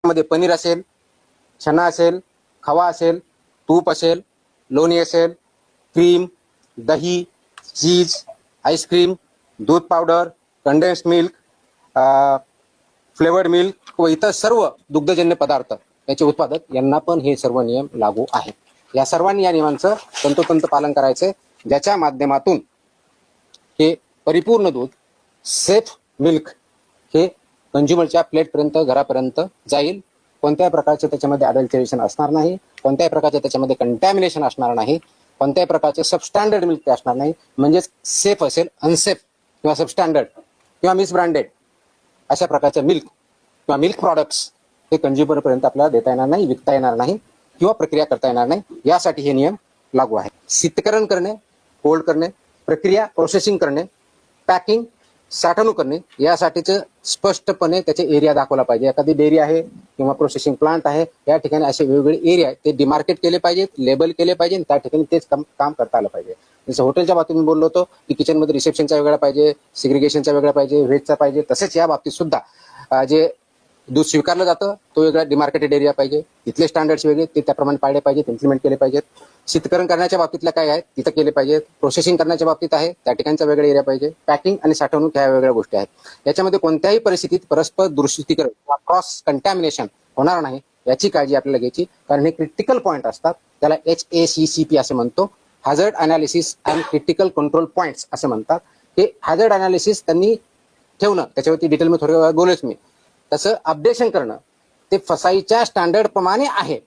मध्ये पनीर असेल, चना असेल, खवा असेल, तूप असेल, लोणी असेल, क्रीम, दही, चीज, आईस्क्रीम, दूध powder, condense milk, flavoured milk व इतर सर्व दुग्धजन्य पदार्थ याचे उत्पादक यांना पण हे सर्व नियम लागू आहेत. या सर्वांनी या नियमांचं तंतोतंत पालन करायचे, ज्याच्या माध्यमातून हे परिपूर्ण दूध सेफ मिल्क हे कंझ्युमरच्या प्लेटपर्यंत घरापर्यंत जाईल. कोणत्याही प्रकारचे त्याच्यामध्ये अडल्टरेशन असणार नाही, कोणत्याही प्रकारचे त्याच्यामध्ये कंटॅमिनेशन असणार नाही, कोणत्याही प्रकारचे सबस्टँडर्ड मिल्क असणार नाही. म्हणजेच सेफ असेल, अनसेफ किंवा सबस्टँडर्ड किंवा मिसब्रँडेड अशा प्रकारचे मिल्क किंवा मिल्क प्रॉडक्ट्स हे कंझ्युमरपर्यंत आपल्याला देता येणार नाही, विकता येणार नाही किंवा प्रक्रिया करता येणार नाही. यासाठी हे नियम लागू आहेत. शीतकरण करणे, कोल्ड करणे, प्रक्रिया प्रोसेसिंग करणे, पॅकिंग, साठवणूक करणे यासाठीचं स्पष्टपणे त्याचे एरिया दाखवला पाहिजे. एखादी डेअरी आहे किंवा प्रोसेसिंग प्लांट आहे, या ठिकाणी असे वेगवेगळे एरिया आहेत, ते डिमार्केट केले पाहिजेत, लेबल केले पाहिजे, त्या ठिकाणी तेच काम करता आलं पाहिजे. जसं हॉटेलच्या बाबतीत मी बोललो होतो की किचनमध्ये रिसेप्शनचा वेगळा पाहिजे, सिग्रिगेशनचा वेगळा पाहिजे, व्हेजचा पाहिजे. तसेच या बाबतीत सुद्धा जे दूध स्वीकारलं जातं तो वेगळा डिमार्केटेड एरिया पाहिजे, तिथले स्टँडर्ड्स वेगळे, ते त्याप्रमाणे पाळले पाहिजेत, इम्प्लिमेंट केले पाहिजेत. शीतकरण करण्याच्या बाबतीतल्या काय आहे तिथं केले पाहिजेत. प्रोसेसिंग करण्याच्या बाबतीत आहे त्या ठिकाणचा वेगळा एरिया पाहिजे. पॅकिंग आणि साठवणूक ह्या वेगळ्या गोष्टी आहेत. याच्यामध्ये कोणत्याही परिस्थितीत परस्पर दूषितीकरण किंवा क्रॉस कंटॅमिनेशन होणार नाही याची काळजी आपल्याला घ्यायची, कारण हे क्रिटिकल पॉईंट असतात. त्याला HACCP असे म्हणतो, hazard analysis and critical control points असे म्हणतात. हे हॅझर्ड अनालिसिस त्यांनी ठेवणं, त्याच्यावरती डिटेल मी थोड्या वेळा बोलेच मी. तसं अपडेशन करणं, ते फसाईच्या स्टँडर्ड प्रमाणे आहे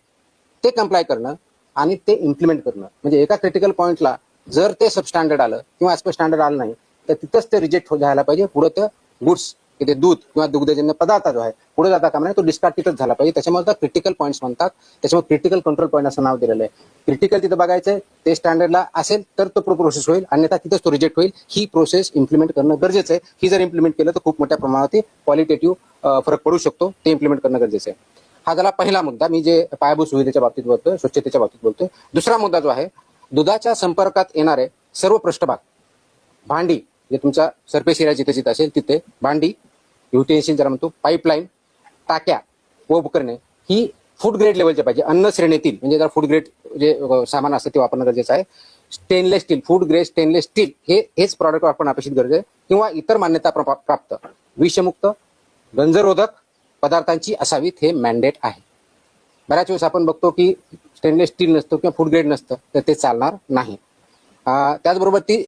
ते कंप्लाय करणं आणि ते इम्प्लिमेंट करणं. म्हणजे एका क्रिटिकल पॉईंटला जर ते सबस्टँडर्ड आलं किंवा ॲज पर स्टँडर्ड आलं नाही तर तिथंच ते रिजेक्ट झाला पाहिजे. पुढे ते गुड्स ते दूध किंवा दुग्धजन्य पदार्थ जो आहे पुढे जाता कामा नये, तो डिस्कार्ड तिथंच झाला पाहिजे. त्याच्यामुळे क्रिटिकल पॉईंट्स म्हणतात. त्याच्यामुळे क्रिटिकल कंट्रोल पॉईंट असं नाव दिलेलं आहे. क्रिटिकल तिथं बघायचंय, ते स्टँडर्डला असेल तर तो प्रोसेस होईल, अन्यथा तिथंच तो रिजेक्ट होईल. ही प्रोसेस इम्प्लिमेंट करणं गरजेचं आहे. ही जर इम्प्लिमेंट केलं तर खूप मोठ्या प्रमाणात क्वालिटेटिव्ह फरक पडू शकतो. ते इम्प्लिमेंट करणं गरजेचं आहे. हा झाला पहिला मुद्दा, मी जे पायाभूत सुविधेच्या बाबतीत बोलतोय, स्वच्छतेच्या बाबतीत बोलतोय. दुसरा मुद्दा जो आहे, दुधाच्या संपर्कात येणारे सर्व पृष्ठभाग, भांडी, जे तुमच्या सरफेस एरिया जिथे जिथे असेल तिथे भांडी, युटेन्सिल ज्याला म्हणतो, पाईपलाईन, टाक्या व उपकरणे ही फूड ग्रेड लेवलचे पाहिजे. अन्न श्रेणीतील म्हणजे जर फूड ग्रेड जे सामान असतं ते वापरणं गरजेचं आहे. Stainless steel, food grade stainless steel हेच प्रॉडक्ट वापरणं अपेक्षित गरज आहे, किंवा इतर मान्यता प्राप्त विषमुक्त, गंजरोधक पदार्थांची असावीत, हे मॅन्डेट आहे. बऱ्याच वेळेस आपण बघतो की स्टेनलेस स्टील नसतं किंवा फूड ग्रेड नसतं तर ते चालणार नाही. त्याचबरोबर ती